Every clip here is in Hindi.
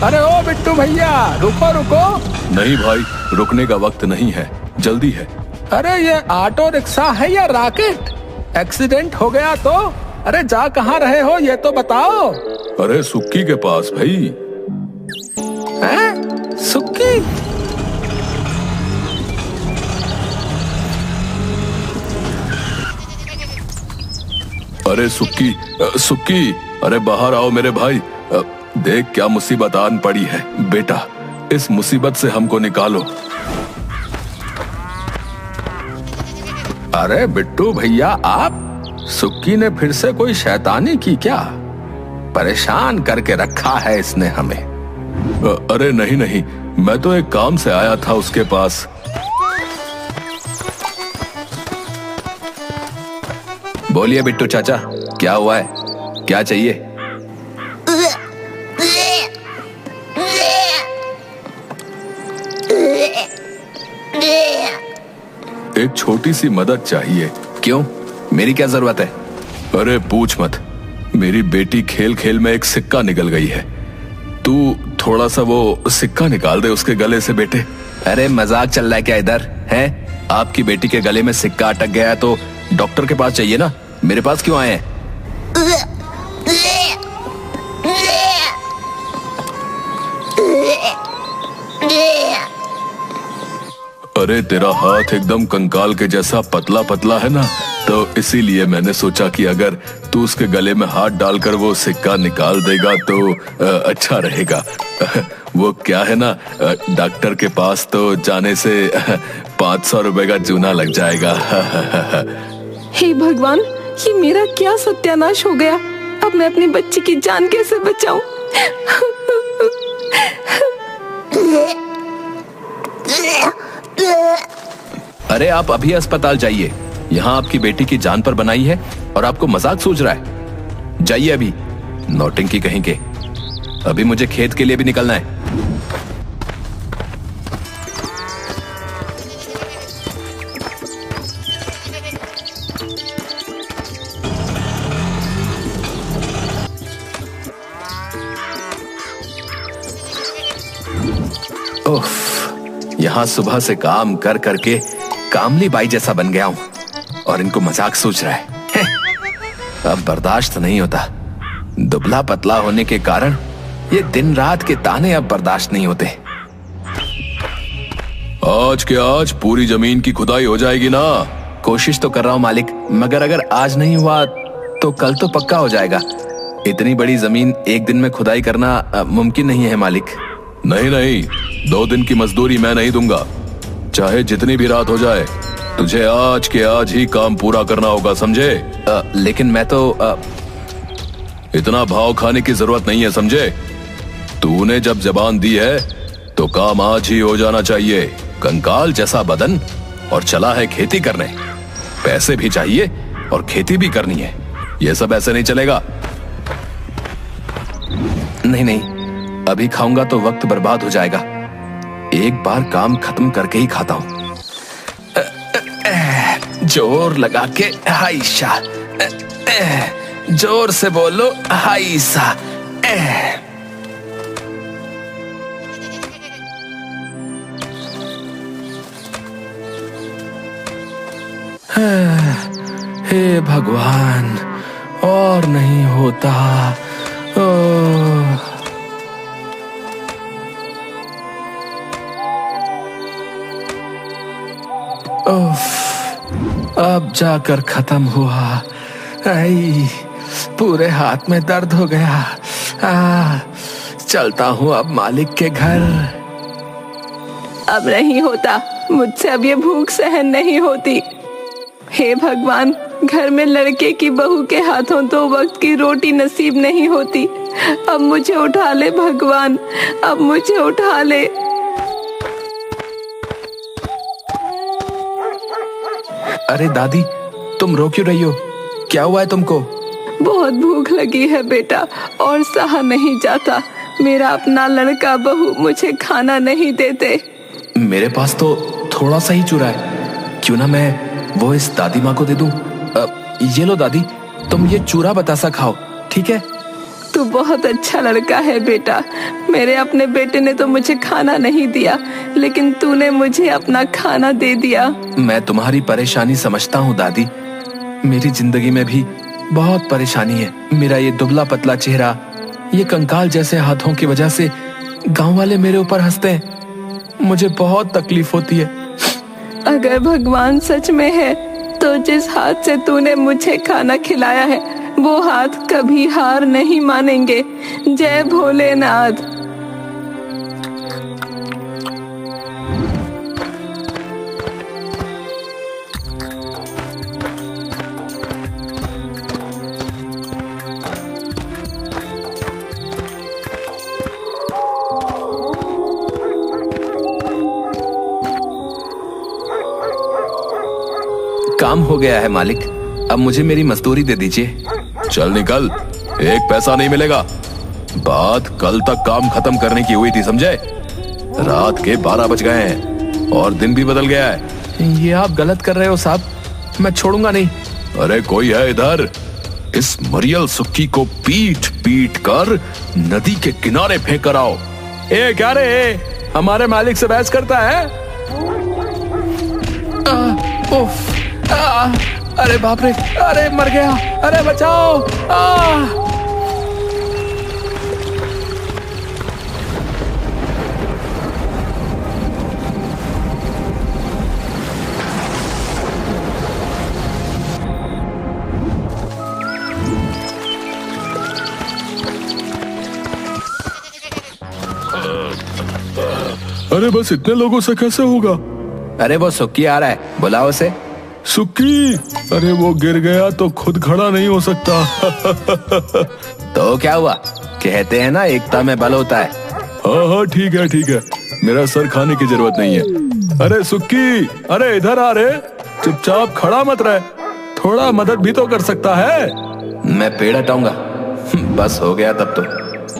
अरे ओ बिट्टू भैया, रुको रुको। नहीं भाई, रुकने का वक्त नहीं है, जल्दी है। अरे ये ऑटो रिक्शा है या रॉकेट? एक्सीडेंट हो गया तो? अरे जा कहाँ रहे हो ये तो बताओ। अरे सुक्की के पास भाई। हैं? सुक्की? अरे सुक्की, सुक्की, अरे बाहर आओ मेरे भाई। देख क्या मुसीबत आन पड़ी है बेटा, इस मुसीबत से हमको निकालो। अरे बिट्टू भैया आप, सुक्की ने फिर से कोई शैतानी की क्या? परेशान करके रखा है इसने हमें। अरे नहीं नहीं, मैं तो एक काम से आया था उसके पास। बोलिए बिट्टू चाचा, क्या हुआ है, क्या चाहिए? एक छोटी सी मदद चाहिए। क्यों, मेरी क्या जरूरत है? अरे पूछ मत, मेरी बेटी खेल खेल में एक सिक्का निकल गई है। तू थोड़ा सा वो सिक्का निकाल दे उसके गले से बेटे। अरे मजाक चल रहा है क्या इधर है? आपकी बेटी के गले में सिक्का अटक गया है तो डॉक्टर के पास चाहिए ना, मेरे पास क्यों आए हैं? अरे तेरा हाथ एकदम कंकाल के जैसा पतला पतला है ना, तो इसीलिए मैंने सोचा कि अगर तू उसके गले में हाथ डालकर वो सिक्का निकाल देगा तो अच्छा रहेगा। वो क्या है ना, डॉक्टर के पास तो जाने से 500 रुपए का चूना लग जाएगा। हे भगवान, ये मेरा क्या सत्यानाश हो गया। अब मैं अपनी बच्ची की जान कैसे बचाऊं? अरे आप अभी अस्पताल जाइए, यहाँ आपकी बेटी की जान पर बनाई है और आपको मजाक सूझ रहा है। जाइए अभी, नौटंकी कहीं के। अभी मुझे खेत के लिए भी निकलना है। उफ, यहाँ सुबह से काम कर करके कामली बाई जैसा बन गया हूं और इनको मजाक सूझ रहा है। अब बर्दाश्त नहीं होता। दुबला पतला होने के कारण ये दिन रात के ताने अब बर्दाश्त नहीं होते। आज के आज पूरी जमीन की खुदाई हो जाएगी ना? कोशिश तो कर रहा हूं मालिक, मगर अगर आज नहीं हुआ तो कल तो पक्का हो जाएगा। इतनी बड़ी जमीन एक दिन में खुदाई करना मुमकिन नहीं है मालिक। नहीं नहीं, 2 दिन की मजदूरी मैं नहीं दूंगा, चाहे जितनी भी रात हो जाए। तुझे आज के आज ही काम पूरा करना होगा, समझे? लेकिन मैं तो इतना भाव खाने की जरूरत नहीं है, समझे? तूने जब जबान दी है तो काम आज ही हो जाना चाहिए। कंकाल जैसा बदन और चला है खेती करने, पैसे भी चाहिए और खेती भी करनी है। ये सब ऐसे नहीं चलेगा। नहीं नहीं, अभी खाऊंगा तो वक्त बर्बाद हो जाएगा। एक बार काम खत्म करके ही खाता हूं। जोर लगा के हाइशा, जोर से बोलो हाइसा। हे भगवान, और नहीं होता। अब जाकर खत्म हुआ। आई, पूरे हाथ में दर्द हो गया। चलता हूँ अब मालिक के घर। अब नहीं होता मुझसे, अब ये भूख सहन नहीं होती। हे भगवान, घर में लड़के की बहू के हाथों 2 वक्त की रोटी नसीब नहीं होती। अब मुझे उठा ले भगवान, अब मुझे उठा ले। अरे दादी, तुम रो क्यों रही हो? क्या हुआ है तुमको? बहुत भूख लगी है बेटा और सहा नहीं जाता। मेरा अपना लड़का बहू मुझे खाना नहीं देते। मेरे पास तो थोड़ा सा ही चूरा है, क्यों ना मैं वो इस दादी माँ को दे दूं? ये लो दादी, तुम ये चूरा बतासा खाओ, ठीक है? तू बहुत अच्छा लड़का है बेटा। मेरे अपने बेटे ने तो मुझे खाना नहीं दिया, लेकिन तूने मुझे अपना खाना दे दिया। मैं तुम्हारी परेशानी समझता हूँ दादी। मेरी जिंदगी में भी बहुत परेशानी है। मेरा ये दुबला पतला चेहरा, ये कंकाल जैसे हाथों की वजह से गांव वाले मेरे ऊपर हंसते हैं। मुझे बहुत तकलीफ होती है। अगर भगवान सच में है तो जिस हाथ से तूने मुझे खाना खिलाया है वो हाथ कभी हार नहीं मानेंगे। जय भोलेनाथ। काम हो गया है मालिक, अब मुझे मेरी मजदूरी दे दीजिए। चल निकल, एक पैसा नहीं मिलेगा। बात कल तक काम खत्म करने की हुई थी, समझे? रात के 12 बज गए हैं और दिन भी बदल गया है। ये आप गलत कर रहे हो साहब, मैं छोड़ूंगा नहीं। अरे कोई है इधर? इस मरियल सुक्की को पीट पीट कर नदी के किनारे फेंक कर आओ। ए क्या रे, हमारे मालिक से बहस करता है? अरे बाप रे, अरे मर गया, अरे बचाओ। अरे बस इतने लोगों से कैसे होगा? अरे वो सुक्की आ रहा है, बुलाओ उसे। सुक्की? अरे वो गिर गया तो खुद खड़ा नहीं हो सकता। तो क्या हुआ, कहते हैं ना एकता में बल होता है। हाँ ठीक है ठीक है, मेरा सर खाने की जरूरत नहीं है। अरे सुक्की, अरे इधर आ रे, चुपचाप खड़ा मत रहे, थोड़ा मदद भी तो कर सकता है। मैं पेड़ हटाऊंगा, बस हो गया तब तो।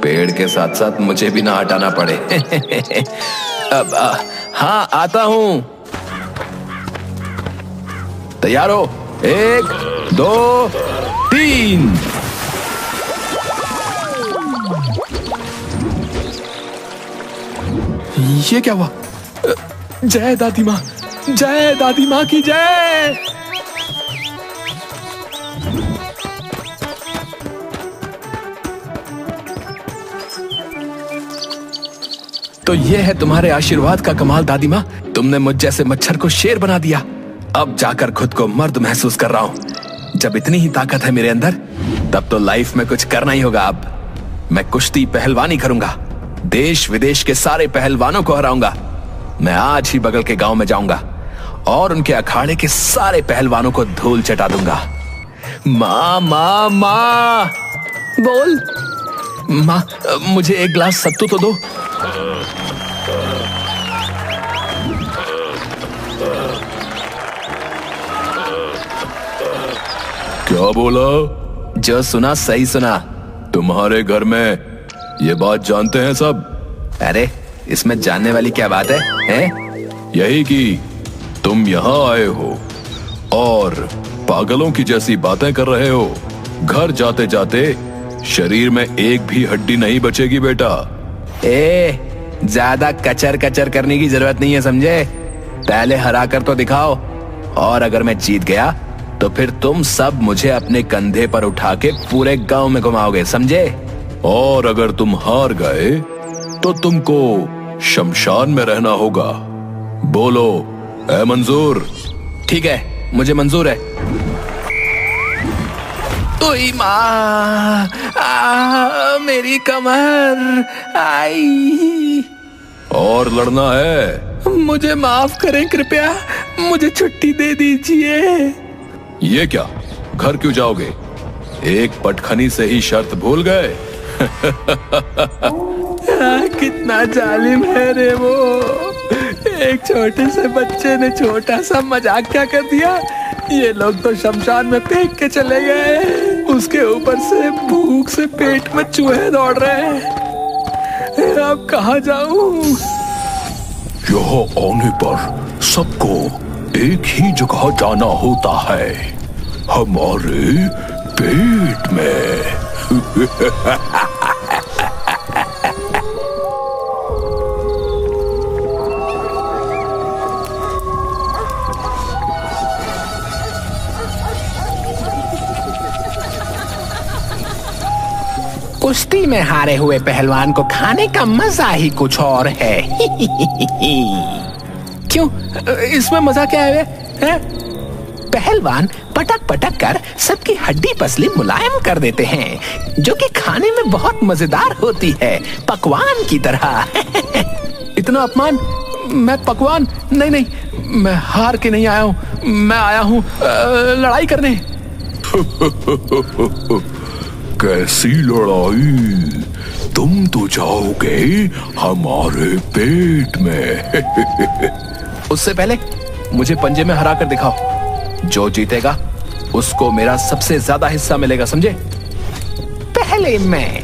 पेड़ के साथ साथ मुझे भी ना हटाना पड़े। अब हाँ आता हूँ। तैयार हो? 1 2 3। ये क्या हुआ? जय दादी माँ, जय दादी माँ की जय। तो ये है तुम्हारे आशीर्वाद का कमाल दादी माँ। तुमने मुझ जैसे मच्छर को शेर बना दिया। अब जाकर खुद को मर्द महसूस कर रहा हूँ। जब इतनी ही ताकत है मेरे अंदर, तब तो लाइफ में कुछ करना ही होगा। अब मैं कुश्ती पहलवानी करूंगा, देश विदेश के सारे पहलवानों को हराऊंगा। मैं आज ही बगल के गांव में जाऊंगा और उनके अखाड़े के सारे पहलवानों को धूल चटा दूंगा। माँ माँ माँ। बोल। माँ, मुझे एक गिलास सत्तू तो दो। क्या बोला? जो सुना सही सुना। तुम्हारे घर में ये बात जानते हैं सब? अरे इसमें जानने वाली क्या बात है, हैं? यही कि तुम यहाँ आए हो और पागलों की जैसी बातें कर रहे हो। घर जाते जाते शरीर में एक भी हड्डी नहीं बचेगी बेटा। ज्यादा कचर कचर करने की जरूरत नहीं है, समझे? पहले हरा कर तो दिखाओ, और अगर मैं जीत गया तो फिर तुम सब मुझे अपने कंधे पर उठा के पूरे गांव में घुमाओगे, समझे? और अगर तुम हार गए तो तुमको शमशान में रहना होगा। बोलो, है मंजूर? ठीक है, मुझे मंजूर है। ओई माँ, मेरी कमर आई। और लड़ना है? मुझे माफ करें कृपया, मुझे छुट्टी दे दीजिए। ये क्या, घर क्यों जाओगे? एक पटखनी से ही शर्त भूल गए? कितना जालिम है रे वो। एक छोटे से बच्चे ने छोटा सा मजाक क्या कर दिया। ये लोग तो शमशान में फेंक के चले गए। उसके ऊपर से भूख से पेट में चूहे दौड़ रहे हैं। अब कहाँ जाऊं? यहाँ आने पर सबको एक ही जगह जाना होता है, हमारे पेट में। कुश्ती में हारे हुए पहलवान को खाने का मजा ही कुछ और है। क्यों, इसमें मजा क्या है? पहलवान पटक पटक कर सबकी हड्डी पसली मुलायम कर देते हैं, जो कि खाने में बहुत मजेदार होती है, पकवान की तरह। इतना अपमान? मैं पकवान? नहीं नहीं, मैं हार के नहीं आया हूँ, मैं आया हूँ लड़ाई करने। कैसी लड़ाई? तुम तो जाओगे हमारे पेट में। उससे पहले मुझे पंजे में हरा कर दिखाओ। जो जीतेगा उसको मेरा सबसे ज्यादा हिस्सा मिलेगा, समझे? पहले मैं।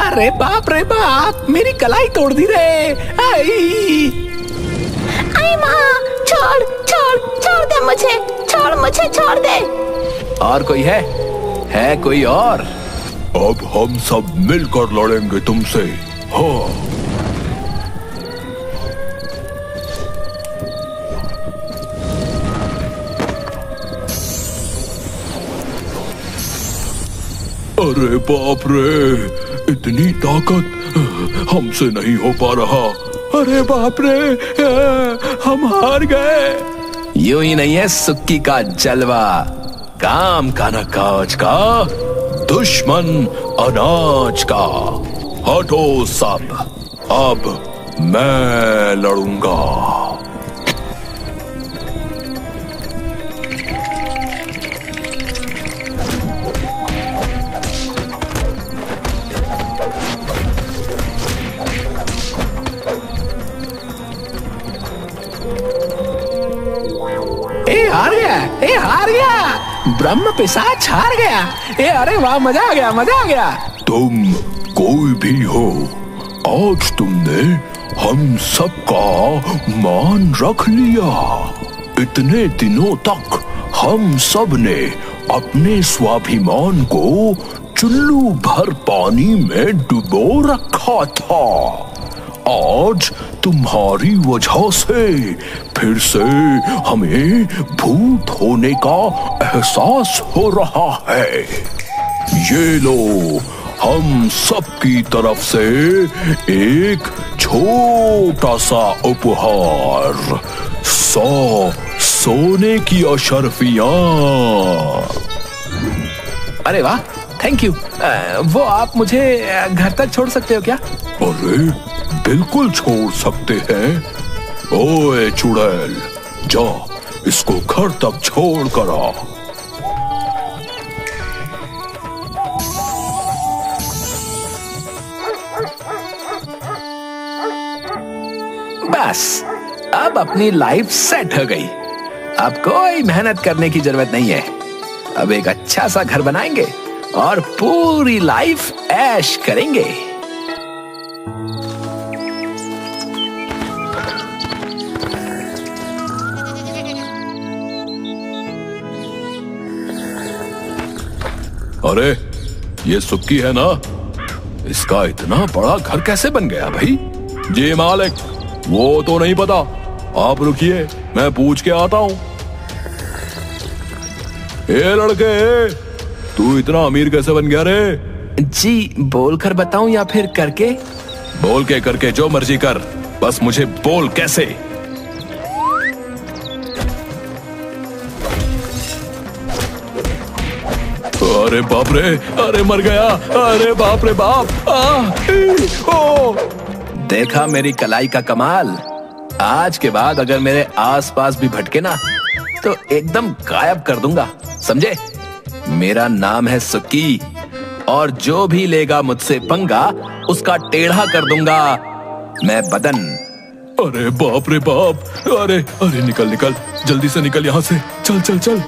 अरे बाप रे बाप, मेरी कलाई तोड़ दी रे। आई माँ, छोड़ छोड़ छोड़ दे मुझे, छोड़ मुझे, छोड़ दे। और कोई है? कोई और? अब हम सब मिलकर लड़ेंगे तुमसे। हाँ। अरे बाप रे, इतनी ताकत हमसे नहीं हो पा रहा। अरे बाप रे, हम हार गए। यूं ही नहीं है सुक्की का जलवा, काम का न काज का, दुश्मन अनाज का। हटो सब, अब मैं लड़ूंगा। हार गया, ब्रह्म पिशाच हार गया। अरे वाह, मजा आ गया, मजा आ गया। तुम कोई भी हो, आज तुमने हम सबका मान रख लिया। इतने दिनों तक हम सब ने अपने स्वाभिमान को चुल्लू भर पानी में डुबो रखा था। आज तुम्हारी वजह से फिर से हमें भूत होने का एहसास हो रहा है। ये लो, हम सबकी तरफ से एक छोटा सा उपहार, 100 सोने की अशर्फियां। अरे वाह, थैंक यू। वो आप मुझे घर तक छोड़ सकते हो क्या? अरे बिल्कुल छोड़ सकते हैं। ओए चुड़ैल, जा इसको घर तक छोड़ कर आ। बस, अब अपनी लाइफ सेट हो गई। अब कोई मेहनत करने की जरूरत नहीं है। अब एक अच्छा सा घर बनाएंगे और पूरी लाइफ ऐश करेंगे। अरे ये सुक्की है ना, इसका इतना बड़ा घर कैसे बन गया भाई? जी मालिक, वो तो नहीं पता, आप रुकिए, मैं पूछ के आता हूँ। ए लड़के, तू इतना अमीर कैसे बन गया रे? जी, बोलकर बताऊं या फिर करके? बोल के करके जो मर्जी कर, बस मुझे बोल कैसे। अरे बाप रे, अरे मर गया, अरे बाप रे बाप। देखा मेरी कलाई का कमाल? आज के बाद अगर मेरे आसपास भी भटके ना तो एकदम गायब कर दूंगा, समझे? मेरा नाम है सुक्की, और जो भी लेगा मुझसे पंगा उसका टेढ़ा कर दूंगा मैं बदन। अरे बाप रे बाप, अरे अरे निकल निकल, जल्दी से निकल यहाँ से, चल चल चल।